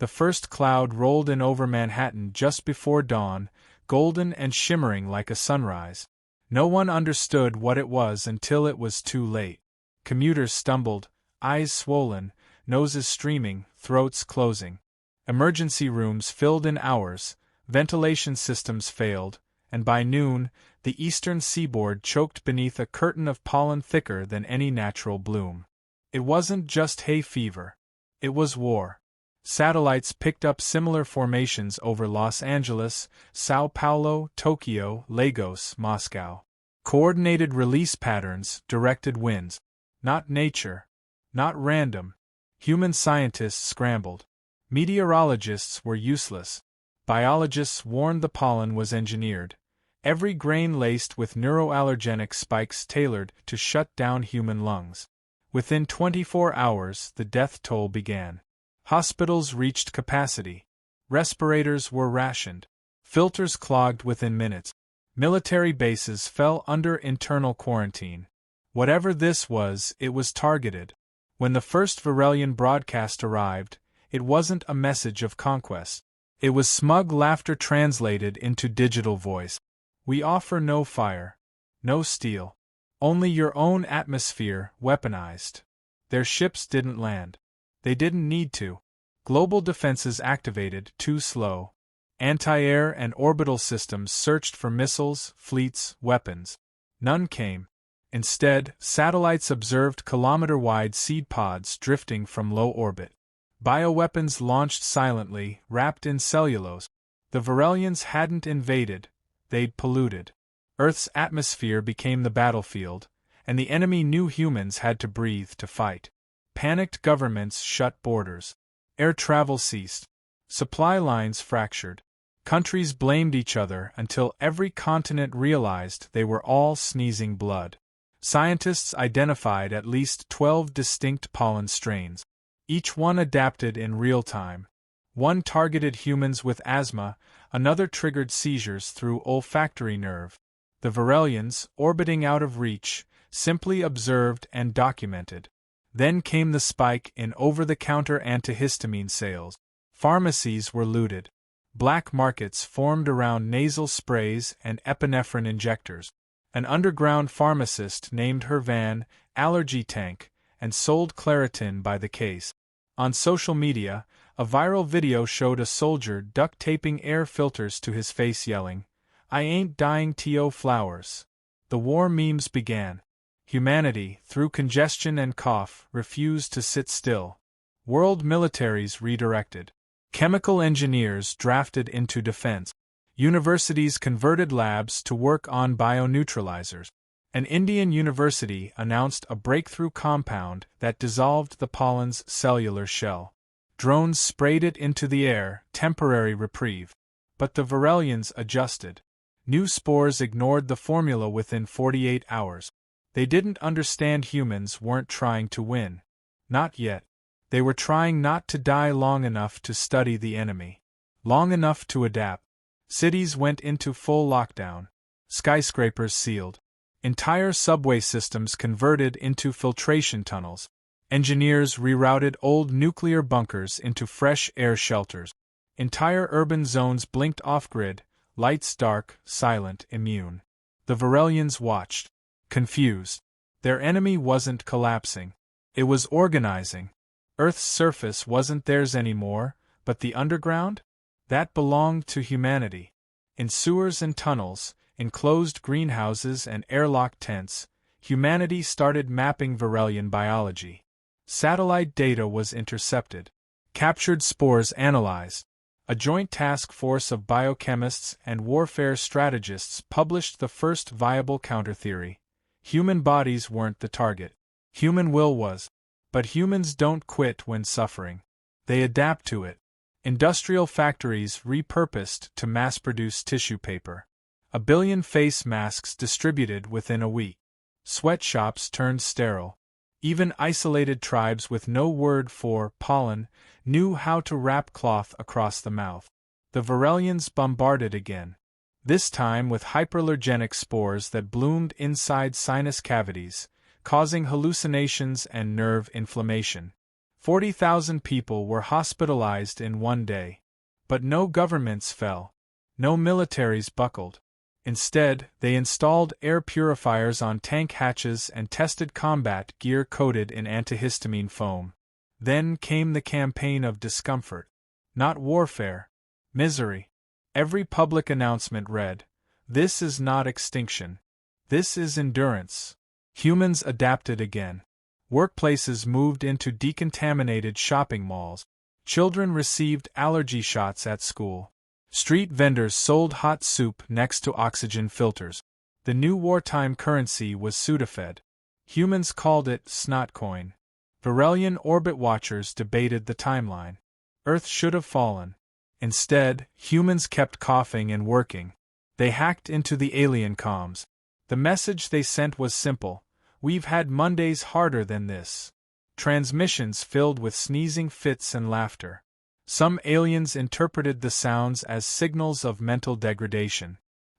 The first cloud rolled in over Manhattan just before dawn, golden and shimmering like a sunrise. No one understood what it was until it was too late. Commuters stumbled, eyes swollen, noses streaming, throats closing. Emergency rooms filled in hours, ventilation systems failed, and by noon, the eastern seaboard choked beneath a curtain of pollen thicker than any natural bloom. It wasn't just hay fever. It was war. Satellites picked up similar formations over Los Angeles, Sao Paulo, Tokyo, Lagos, Moscow. Coordinated release patterns, directed winds. Not nature. Not random. Human scientists scrambled. Meteorologists were useless. Biologists warned the pollen was engineered. Every grain laced with neuroallergenic spikes tailored to shut down human lungs. Within 24 hours, the death toll began. Hospitals reached capacity. Respirators were rationed. Filters clogged within minutes. Military bases fell under internal quarantine. Whatever this was, it was targeted. When the first Varelian broadcast arrived, it wasn't a message of conquest. It was smug laughter translated into digital voice. We offer no fire. No steel. Only your own atmosphere, weaponized. Their ships didn't land. They didn't need to. Global defenses activated, too slow. Anti-air and orbital systems searched for missiles, fleets, weapons. None came. Instead, satellites observed kilometer-wide seed pods drifting from low orbit. Bioweapons launched silently, wrapped in cellulose. The Varelians hadn't invaded, they'd polluted. Earth's atmosphere became the battlefield, and the enemy knew humans had to breathe to fight. Panicked governments shut borders. Air travel ceased. Supply lines fractured. Countries blamed each other until every continent realized they were all sneezing blood. Scientists identified at least 12 distinct pollen strains. Each one adapted in real time. One targeted humans with asthma, another triggered seizures through olfactory nerve. The Varelians, orbiting out of reach, simply observed and documented. Then came the spike in over-the-counter antihistamine sales. Pharmacies were looted. Black markets formed around nasal sprays and epinephrine injectors. An underground pharmacist named her van Allergy Tank and sold Claritin by the case. On social media, a viral video showed a soldier duct-taping air filters to his face yelling, "I ain't dying to flowers." The war memes began. Humanity, through congestion and cough, refused to sit still. World militaries redirected. Chemical engineers drafted into defense. Universities converted labs to work on bioneutralizers. An Indian university announced a breakthrough compound that dissolved the pollen's cellular shell. Drones sprayed it into the air, temporary reprieve. But the Varelians adjusted. New spores ignored the formula within 48 hours. They didn't understand humans weren't trying to win. Not yet. They were trying not to die long enough to study the enemy. Long enough to adapt. Cities went into full lockdown. Skyscrapers sealed. Entire subway systems converted into filtration tunnels. Engineers rerouted old nuclear bunkers into fresh air shelters. Entire urban zones blinked off-grid, lights dark, silent, immune. The Varelians watched. Confused. Their enemy wasn't collapsing. It was organizing. Earth's surface wasn't theirs anymore, but the underground? That belonged to humanity. In sewers and tunnels, enclosed greenhouses and airlock tents, humanity started mapping Varelian biology. Satellite data was intercepted. Captured spores analyzed. A joint task force of biochemists and warfare strategists published the first viable counter-theory. Human bodies weren't the target. Human will was. But humans don't quit when suffering. They adapt to it. Industrial factories repurposed to mass-produce tissue paper. 1 billion face masks distributed within a week. Sweatshops turned sterile. Even isolated tribes with no word for pollen knew how to wrap cloth across the mouth. The Varelians bombarded again. This time with hyperallergenic spores that bloomed inside sinus cavities, causing hallucinations and nerve inflammation. 40,000 people were hospitalized in one day. But no governments fell. No militaries buckled. Instead, they installed air purifiers on tank hatches and tested combat gear coated in antihistamine foam. Then came the campaign of discomfort. Not warfare. Misery. Every public announcement read, "This is not extinction. This is endurance." Humans adapted again. Workplaces moved into decontaminated shopping malls. Children received allergy shots at school. Street vendors sold hot soup next to oxygen filters. The new wartime currency was Sudafed. Humans called it Snotcoin. Varelian orbit watchers debated the timeline. Earth should have fallen. Instead, humans kept coughing and working. They hacked into the alien comms. The message they sent was simple: "We've had Mondays harder than this." Transmissions filled with sneezing fits and laughter. Some aliens interpreted the sounds as signals of mental degradation.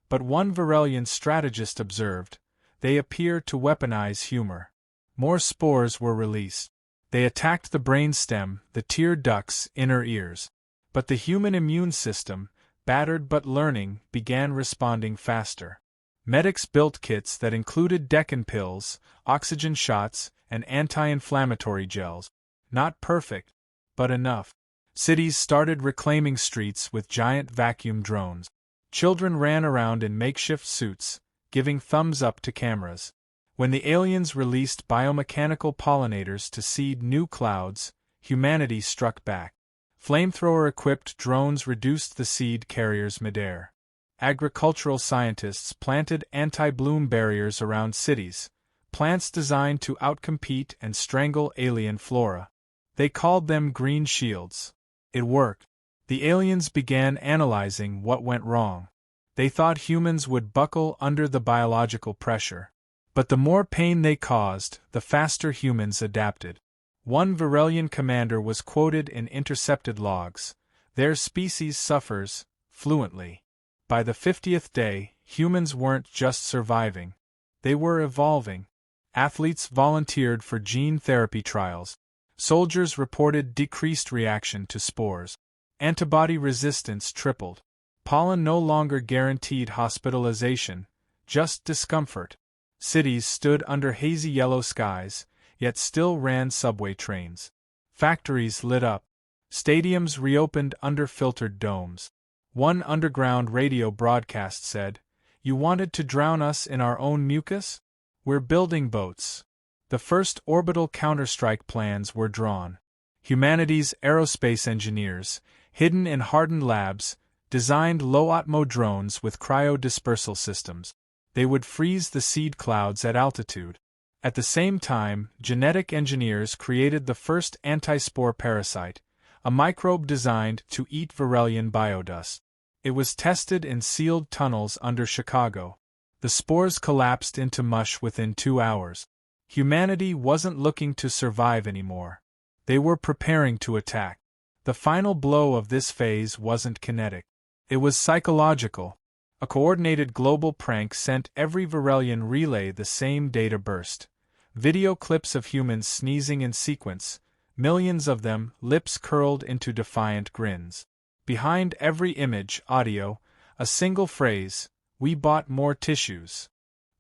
But one Varelian strategist observed, "They appear to weaponize humor." More spores were released. They attacked the brainstem, the tear ducts, inner ears. But the human immune system, battered but learning, began responding faster. Medics built kits that included Deccan pills, oxygen shots, and anti-inflammatory gels. Not perfect, but enough. Cities started reclaiming streets with giant vacuum drones. Children ran around in makeshift suits, giving thumbs up to cameras. When the aliens released biomechanical pollinators to seed new clouds, humanity struck back. Flamethrower-equipped drones reduced the seed carriers midair. Agricultural scientists planted anti-bloom barriers around cities, plants designed to outcompete and strangle alien flora. They called them green shields. It worked. The aliens began analyzing what went wrong. They thought humans would buckle under the biological pressure. But the more pain they caused, the faster humans adapted. One Varelian commander was quoted in intercepted logs: "Their species suffers, fluently." By the 50th day, humans weren't just surviving. They were evolving. Athletes volunteered for gene therapy trials. Soldiers reported decreased reaction to spores. Antibody resistance tripled. Pollen no longer guaranteed hospitalization, just discomfort. Cities stood under hazy yellow skies, yet still ran subway trains. Factories lit up. Stadiums reopened under filtered domes. One underground radio broadcast said, "You wanted to drown us in our own mucus? We're building boats." The first orbital counterstrike plans were drawn. Humanity's aerospace engineers, hidden in hardened labs, designed low-atmo drones with cryo-dispersal systems. They would freeze the seed clouds at altitude. At the same time, genetic engineers created the first anti-spore parasite, a microbe designed to eat Varelian biodust. It was tested in sealed tunnels under Chicago. The spores collapsed into mush within 2 hours. Humanity wasn't looking to survive anymore. They were preparing to attack. The final blow of this phase wasn't kinetic. It was psychological. A coordinated global prank sent every Varelian relay the same data burst. Video clips of humans sneezing in sequence, millions of them, lips curled into defiant grins. Behind every image, audio, a single phrase: "We bought more tissues."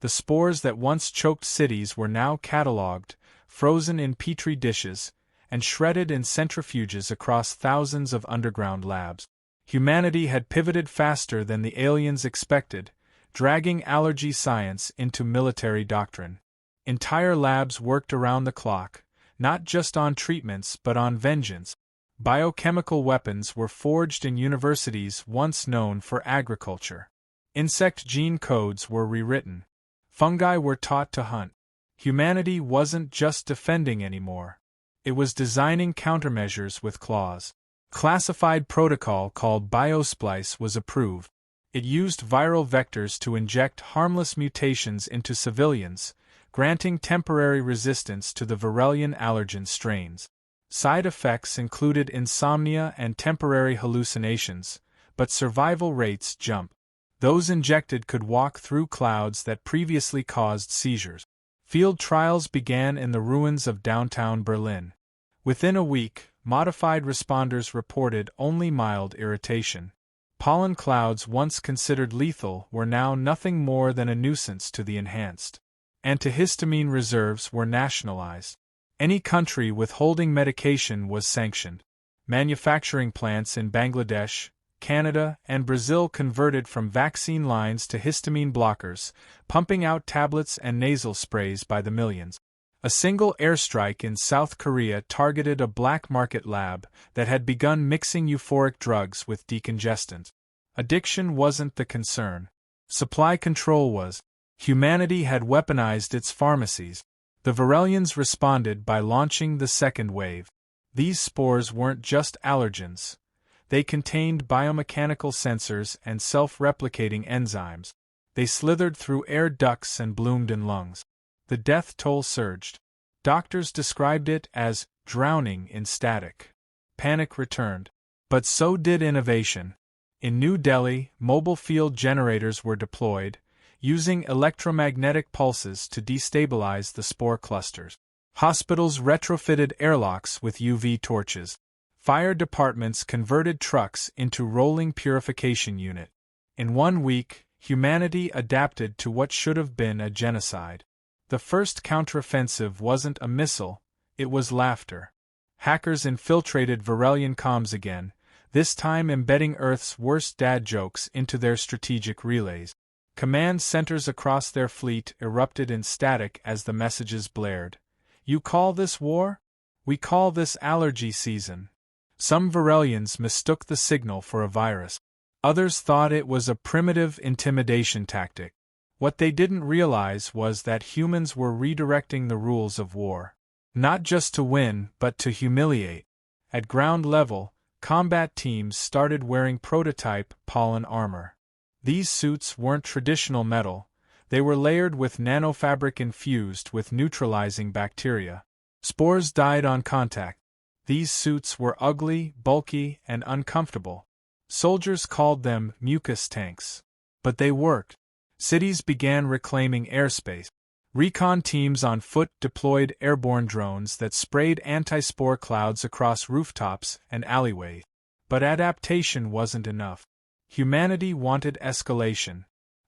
The spores that once choked cities were now catalogued, frozen in petri dishes, and shredded in centrifuges across thousands of underground labs. Humanity had pivoted faster than the aliens expected, dragging allergy science into military doctrine. Entire labs worked around the clock, not just on treatments but on vengeance. Biochemical weapons were forged in universities once known for agriculture. Insect gene codes were rewritten. Fungi were taught to hunt. Humanity wasn't just defending anymore. It was designing countermeasures with claws. Classified protocol called Biosplice was approved. It used viral vectors to inject harmless mutations into civilians, granting temporary resistance to the Varelian allergen strains. Side effects included insomnia and temporary hallucinations, but survival rates jumped. Those injected could walk through clouds that previously caused seizures. Field trials began in the ruins of downtown Berlin. Within a week, modified responders reported only mild irritation. Pollen clouds once considered lethal were now nothing more than a nuisance to the enhanced. Antihistamine reserves were nationalized. Any country withholding medication was sanctioned. Manufacturing plants in Bangladesh, Canada, and Brazil converted from vaccine lines to histamine blockers, pumping out tablets and nasal sprays by the millions. A single airstrike in South Korea targeted a black market lab that had begun mixing euphoric drugs with decongestants. Addiction wasn't the concern. Supply control was. Humanity had weaponized its pharmacies. The Varelians responded by launching the second wave. These spores weren't just allergens. They contained biomechanical sensors and self-replicating enzymes. They slithered through air ducts and bloomed in lungs. The death toll surged. Doctors described it as drowning in static. Panic returned. But so did innovation. In New Delhi, mobile field generators were deployed, using electromagnetic pulses to destabilize the spore clusters. Hospitals retrofitted airlocks with UV torches. Fire departments converted trucks into rolling purification unit. In 1 week, humanity adapted to what should have been a genocide. The first counteroffensive wasn't a missile, it was laughter. Hackers infiltrated Varelian comms again, this time embedding Earth's worst dad jokes into their strategic relays. Command centers across their fleet erupted in static as the messages blared. You call this war? We call this allergy season. Some Varelians mistook the signal for a virus. Others thought it was a primitive intimidation tactic. What they didn't realize was that humans were redirecting the rules of war. Not just to win, but to humiliate. At ground level, combat teams started wearing prototype Pollen armor. These suits weren't traditional metal, they were layered with nanofabric infused with neutralizing bacteria. Spores died on contact. These suits were ugly, bulky, and uncomfortable. Soldiers called them mucus tanks. But they worked. Cities began reclaiming airspace. Recon teams on foot deployed airborne drones that sprayed anti-spore clouds across rooftops and alleyways. But adaptation wasn't enough. Humanity wanted escalation.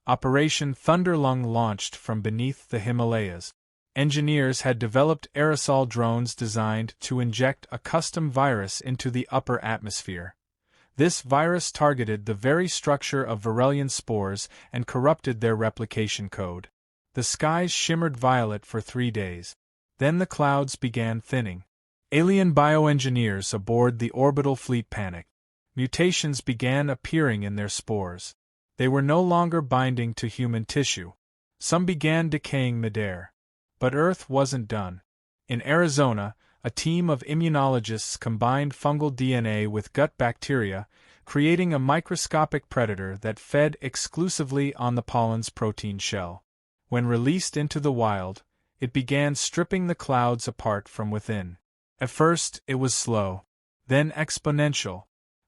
Operation Thunderlung launched from beneath the Himalayas. Engineers had developed aerosol drones designed to inject a custom virus into the upper atmosphere. This virus targeted the very structure of Varelian spores and corrupted their replication code. The skies shimmered violet for 3 days. Then the clouds began thinning. Alien bioengineers aboard the orbital fleet panicked. Mutations began appearing in their spores. They were no longer binding to human tissue. Some began decaying midair. But Earth wasn't done. In Arizona, a team of immunologists combined fungal DNA with gut bacteria, creating a microscopic predator that fed exclusively on the pollen's protein shell. When released into the wild, it began stripping the clouds apart from within. At first, it was slow, then exponential.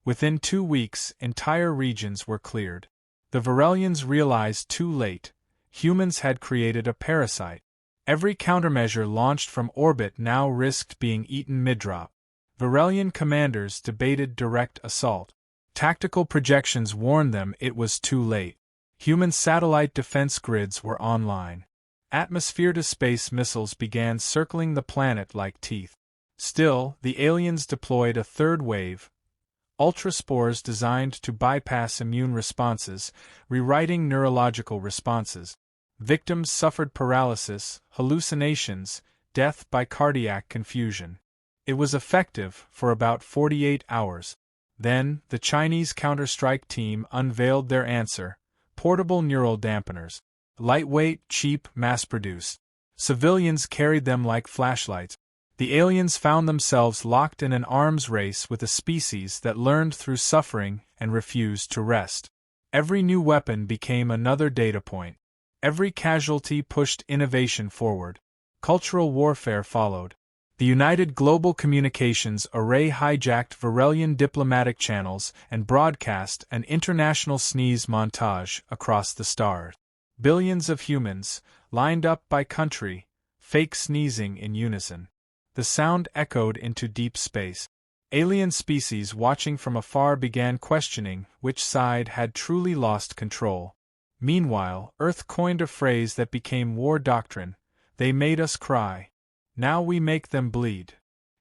Within 2 weeks, entire regions were cleared. The Varelians realized too late, humans had created a parasite. Every countermeasure launched from orbit now risked being eaten mid-drop. Varelian commanders debated direct assault. Tactical projections warned them it was too late. Human satellite defense grids were online. Atmosphere-to-space missiles began circling the planet like teeth. Still, the aliens deployed a third wave, ultraspores designed to bypass immune responses, rewriting neurological responses. Victims suffered paralysis, hallucinations, death by cardiac confusion. It was effective for about 48 hours. Then, the Chinese counter-strike team unveiled their answer: portable neural dampeners. Lightweight, cheap, mass-produced. Civilians carried them like flashlights. The aliens found themselves locked in an arms race with a species that learned through suffering and refused to rest. Every new weapon became another data point. Every casualty pushed innovation forward. Cultural warfare followed. The United Global Communications Array hijacked Varelian diplomatic channels and broadcast an international sneeze montage across the stars. Billions of humans, lined up by country, fake sneezing in unison. The sound echoed into deep space. Alien species watching from afar began questioning which side had truly lost control. Meanwhile, Earth coined a phrase that became war doctrine: "They made us cry. Now we make them bleed."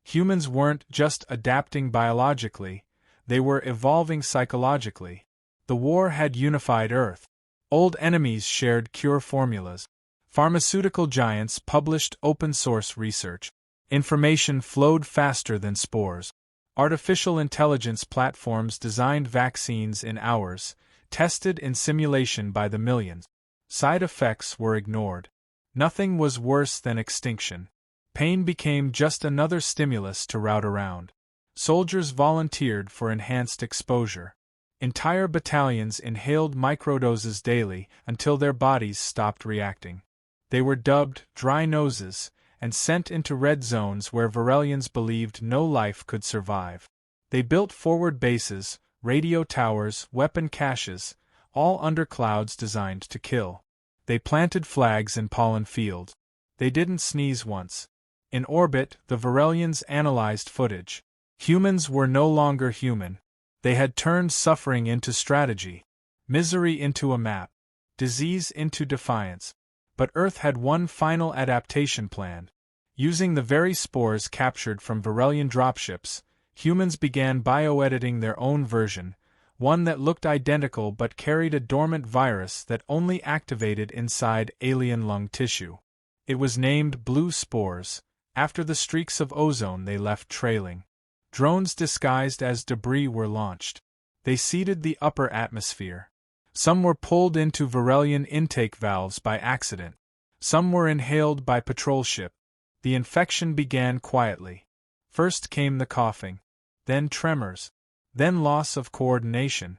Humans weren't just adapting biologically, they were evolving psychologically. The war had unified Earth. Old enemies shared cure formulas. Pharmaceutical giants published open-source research. Information flowed faster than spores. Artificial intelligence platforms designed vaccines in hours, tested in simulation by the millions. Side effects were ignored. Nothing was worse than extinction. Pain became just another stimulus to route around. Soldiers volunteered for enhanced exposure. Entire battalions inhaled microdoses daily until their bodies stopped reacting. They were dubbed dry noses and sent into red zones where Varelians believed no life could survive. They built forward bases, radio towers, weapon caches, all under clouds designed to kill. They planted flags in pollen fields. They didn't sneeze once. In orbit, the Varelians analyzed footage. Humans were no longer human. They had turned suffering into strategy, misery into a map, disease into defiance. But Earth had one final adaptation plan. Using the very spores captured from Varelian dropships, humans began bioediting their own version, one that looked identical but carried a dormant virus that only activated inside alien lung tissue. It was named Blue Spores, after the streaks of ozone they left trailing. Drones disguised as debris were launched. They seeded the upper atmosphere. Some were pulled into Varelian intake valves by accident. Some were inhaled by patrol ship. The infection began quietly. First came the coughing, then tremors, then loss of coordination.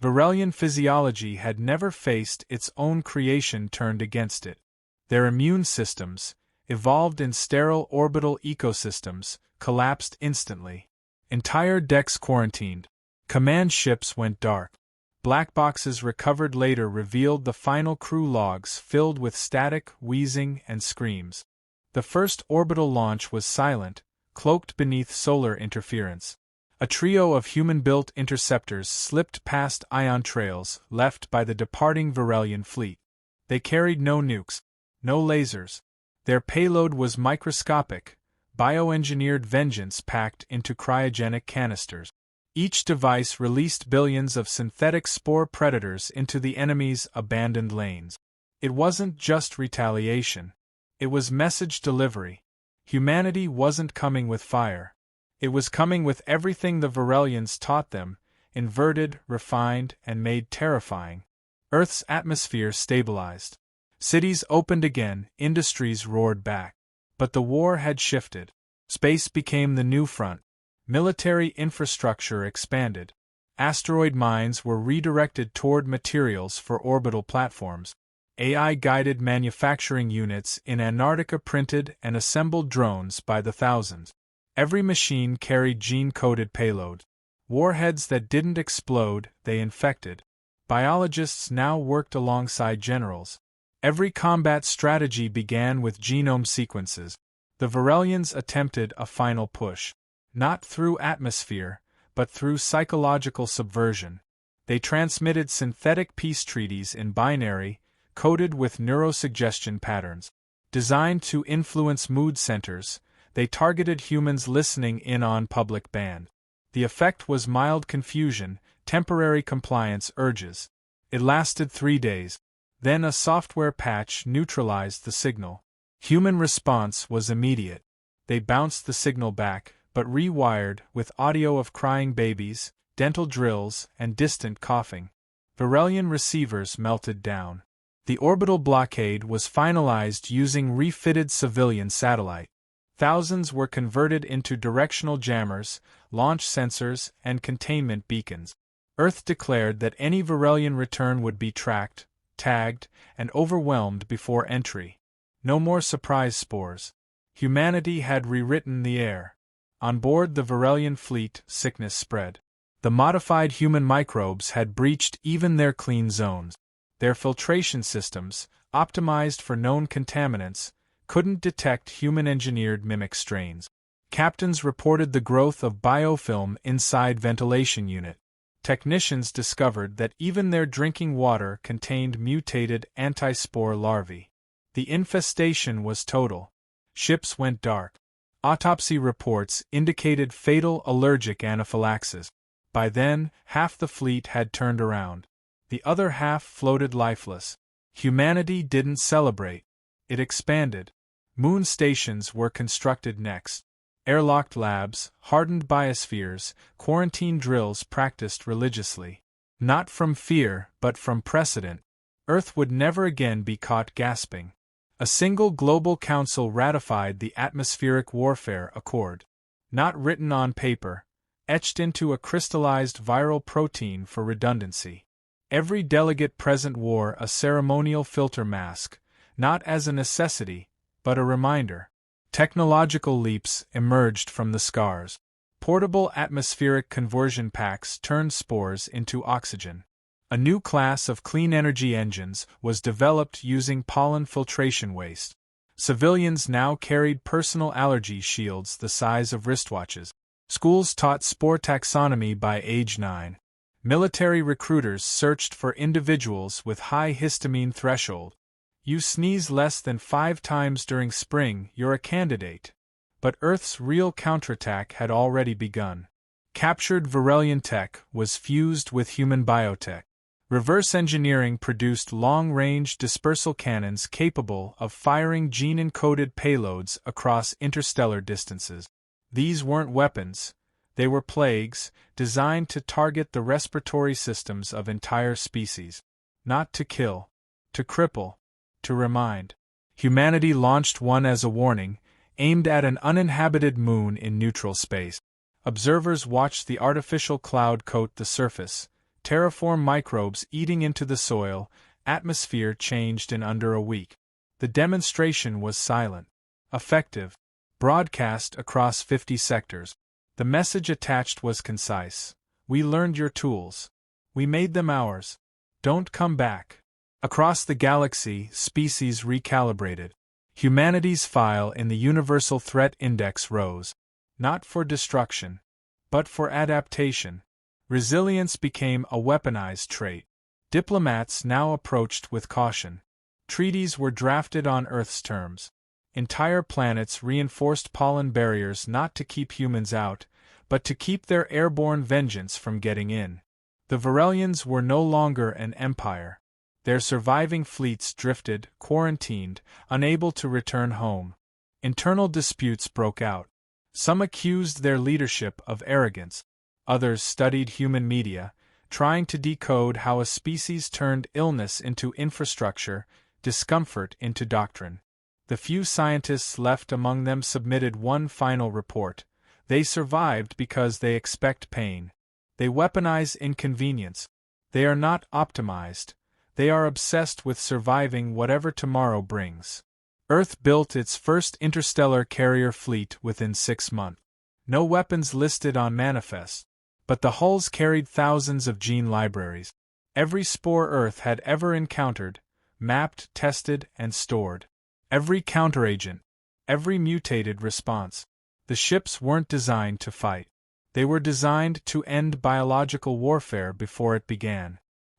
Varelian physiology had never faced its own creation turned against it. Their immune systems, evolved in sterile orbital ecosystems, collapsed instantly. Entire decks quarantined. Command ships went dark. Black boxes recovered later revealed the final crew logs filled with static, wheezing, and screams. The first orbital launch was silent, cloaked beneath solar interference. A trio of human-built interceptors slipped past ion trails left by the departing Varelian fleet. They carried no nukes, no lasers. Their payload was microscopic, bioengineered vengeance packed into cryogenic canisters. Each device released billions of synthetic spore predators into the enemy's abandoned lanes. It wasn't just retaliation. It was message delivery. Humanity wasn't coming with fire. It was coming with everything the Varelians taught them, inverted, refined, and made terrifying. Earth's atmosphere stabilized. Cities opened again, industries roared back. But the war had shifted. Space became the new front. Military infrastructure expanded. Asteroid mines were redirected toward materials for orbital platforms. AI-guided manufacturing units in Antarctica printed and assembled drones by the thousands. Every machine carried gene-coded payload. Warheads that didn't explode, they infected. Biologists now worked alongside generals. Every combat strategy began with genome sequences. The Varelians attempted a final push. Not through atmosphere, but through psychological subversion. They transmitted synthetic peace treaties in binary, coded with neurosuggestion patterns. Designed to influence mood centers, they targeted humans listening in on public band. The effect was mild confusion, temporary compliance urges. It lasted 3 days. Then a software patch neutralized the signal. Human response was immediate. They bounced the signal back, but rewired with audio of crying babies, dental drills, and distant coughing. Varelian receivers melted down. The orbital blockade was finalized using refitted civilian satellite. Thousands were converted into directional jammers, launch sensors, and containment beacons. Earth declared that any Varelian return would be tracked, tagged, and overwhelmed before entry. No more surprise spores. Humanity had rewritten the air. On board the Varelian fleet, sickness spread. The modified human microbes had breached even their clean zones. Their filtration systems, optimized for known contaminants, couldn't detect human-engineered mimic strains. Captains reported the growth of biofilm inside ventilation unit. Technicians discovered that even their drinking water contained mutated anti-spore larvae. The infestation was total. Ships went dark. Autopsy reports indicated fatal allergic anaphylaxis. By then, half the fleet had turned around. The other half floated lifeless. Humanity didn't celebrate. It expanded. Moon stations were constructed next. Airlocked labs, hardened biospheres, quarantine drills practiced religiously. Not from fear, but from precedent. Earth would never again be caught gasping. A single global council ratified the Atmospheric Warfare Accord. Not written on paper, etched into a crystallized viral protein for redundancy. Every delegate present wore a ceremonial filter mask, not as a necessity, but a reminder. Technological leaps emerged from the scars. Portable atmospheric conversion packs turned spores into oxygen. A new class of clean energy engines was developed using pollen filtration waste. Civilians now carried personal allergy shields the size of wristwatches. Schools taught spore taxonomy by age 9. Military recruiters searched for individuals with high histamine threshold. You sneeze less than 5 times during spring, you're a candidate. But Earth's real counterattack had already begun. Captured Varelian tech was fused with human biotech. Reverse engineering produced long-range dispersal cannons capable of firing gene-encoded payloads across interstellar distances. These weren't weapons, they were plagues, designed to target the respiratory systems of entire species. Not to kill, to cripple, to remind. Humanity launched one as a warning, aimed at an uninhabited moon in neutral space. Observers watched the artificial cloud coat the surface, terraform microbes eating into the soil. Atmosphere changed in under a week. The demonstration was silent, effective, broadcast across 50 sectors. The message attached was concise. We learned your tools. We made them ours. Don't come back. Across the galaxy, species recalibrated. Humanity's file in the Universal Threat Index rose. Not for destruction, but for adaptation. Resilience became a weaponized trait. Diplomats now approached with caution. Treaties were drafted on Earth's terms. Entire planets reinforced pollen barriers not to keep humans out, but to keep their airborne vengeance from getting in. The Varelians were no longer an empire. Their surviving fleets drifted, quarantined, unable to return home. Internal disputes broke out. Some accused their leadership of arrogance. Others studied human media, trying to decode how a species turned illness into infrastructure, discomfort into doctrine. The few scientists left among them submitted one final report. They survived because they expect pain. They weaponize inconvenience. They are not optimized. They are obsessed with surviving whatever tomorrow brings. Earth built its first interstellar carrier fleet within 6 months. No weapons listed on manifest, but the hulls carried thousands of gene libraries. Every spore Earth had ever encountered, mapped, tested, and stored. Every counteragent, every mutated response. The ships weren't designed to fight. They were designed to end biological warfare before it began.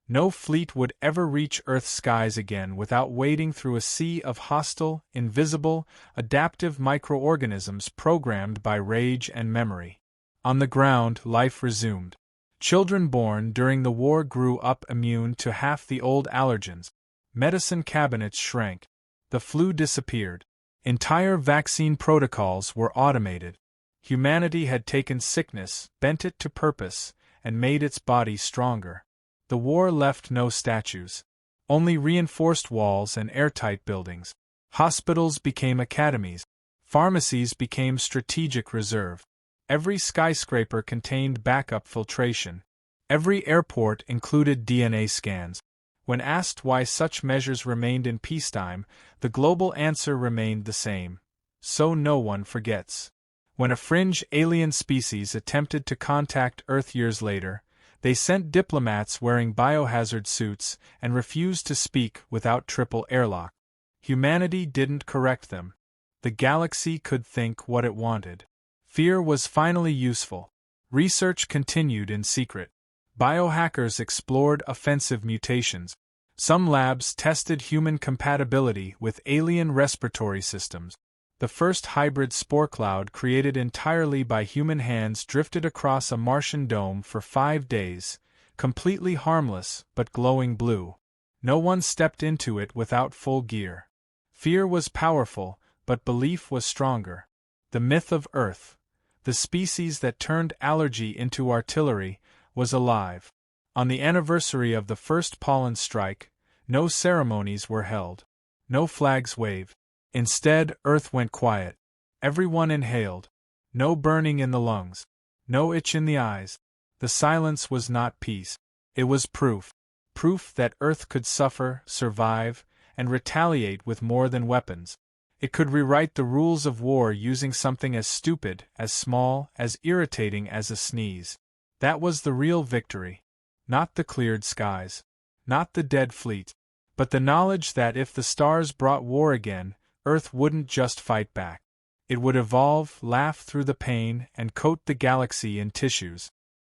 No fleet would ever reach Earth's skies again without wading through a sea of hostile, invisible, adaptive microorganisms programmed by rage and memory. On the ground, life resumed. Children born during the war grew up immune to half the old allergens. Medicine cabinets shrank. The flu disappeared. Entire vaccine protocols were automated. Humanity had taken sickness, bent it to purpose, and made its body stronger. The war left no statues. Only reinforced walls and airtight buildings. Hospitals became academies. Pharmacies became strategic reserve. Every skyscraper contained backup filtration. Every airport included DNA scans. When asked why such measures remained in peacetime, the global answer remained the same. So no one forgets. When a fringe alien species attempted to contact Earth years later, they sent diplomats wearing biohazard suits and refused to speak without triple airlock. Humanity didn't correct them. The galaxy could think what it wanted. Fear was finally useful. Research continued in secret. Biohackers explored offensive mutations. Some labs tested human compatibility with alien respiratory systems. The first hybrid spore cloud created entirely by human hands drifted across a Martian dome for 5 days, completely harmless but glowing blue. No one stepped into it without full gear. Fear was powerful, but belief was stronger. The myth of Earth, the species that turned allergy into artillery, was alive. On the anniversary of the first pollen strike, no ceremonies were held. No flags waved. Instead, Earth went quiet. Everyone inhaled. No burning in the lungs. No itch in the eyes. The silence was not peace. It was proof. Proof that Earth could suffer, survive, and retaliate with more than weapons. It could rewrite the rules of war using something as stupid, as small, as irritating as a sneeze. That was the real victory. Not the cleared skies. Not the dead fleet. But the knowledge that if the stars brought war again, Earth wouldn't just fight back. It would evolve, laugh through the pain, and coat the galaxy in tissues.